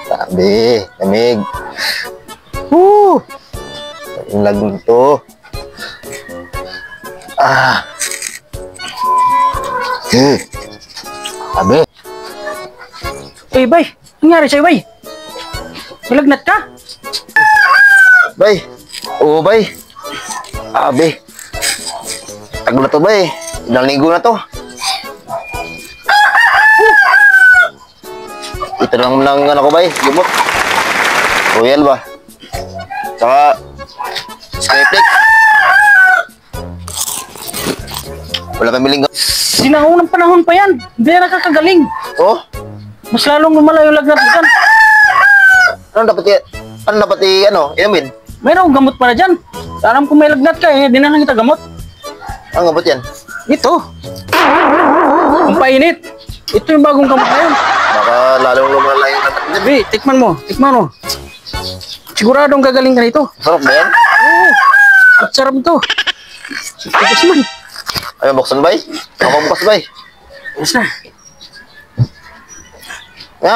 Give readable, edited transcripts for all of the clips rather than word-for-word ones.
Sabi, lamig. Yung lag nito. Sabi. Eh, bay, nangyari sa'yo, bay? Nilagnat ka? Bay. Oo, bay. Sabi. Tagal na to, bay. Ilang linggo na to. Ito lang ano ko, bay. Gumot. Royal ba? Saka Skyflex. Wala kami linggo. Sinaunang panahon pa yan. Hindi na nakakagaling. Oh? Mas lalong lumala yung lagnat mo dyan. Ano dapat inumin? Mayroong gamot para dyan. Alam ko may lagnat ka eh. Di na lang kita gamot. Ang gamot yan? Ito. Ang painit. Ito yung bagong gamot na yun. Baka lalong lumala yung lagnat dyan. Bi, tikman mo. Tikman mo. Siguradong gagaling ka nito. Sarap ba yan? Oo. At sarap ito. Tigas man. Ayaw buksan, bay? Ako bukas, bay? Yes na. Nga,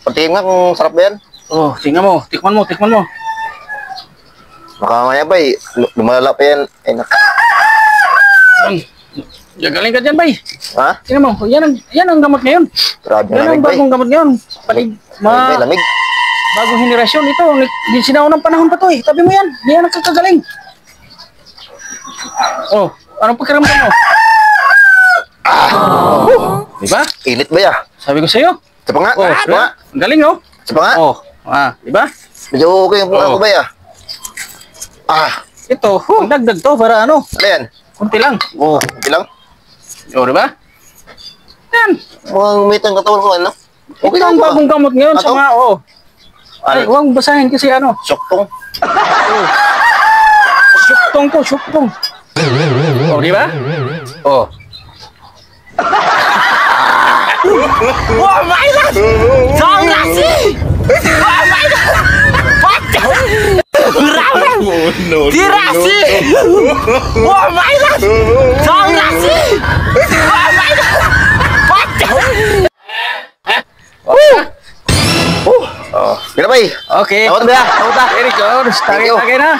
patingin nga kung sarap ba yan. Oh, tingnan mo. Tikman mo. Tikman mo. Baka maya, bay. Lumalala pa yan. Ay, Gagaling ka dyan, bay. Ha? Tingnan mo. Yan ang gamot ngayon. Grabe Yan na ang lamig, bay. bagong gamot ngayon. Bay, lamig. Bagong henerasyon ito. Sinaunang panahon pa to eh. Tabi mo yan. Di yan nakakagaling. Oh, anong pakiramdam mo? Diba? Ilit ba ya? Sabi ko sa'yo. Isa pa nga. Oh, Isa pa nga. ang galing oh. Isa pa nga. Oh, diba? Medyo okay yung pula ko ba ya? Ito, ang dagdag to para ano? Ano yan? Kunti lang. Oh, okay lang. Oh, diba? Yan. Mukhang may tang katawan ko, ano? Ito ang bagong gamot ngayon sa mga, Ay, huwag basahin kasi ano. Syoktong. Syuktong to, syuktong. Oh, di ba? Oh. Oh my God! Saan nasi? Oh my God! What? Bravo! Dirasi! Oh my God! Saan nasi? Oh my God! What? Gina, bay. Okay. Tawad ba ya? Tawad ba? Very good. Tagay na.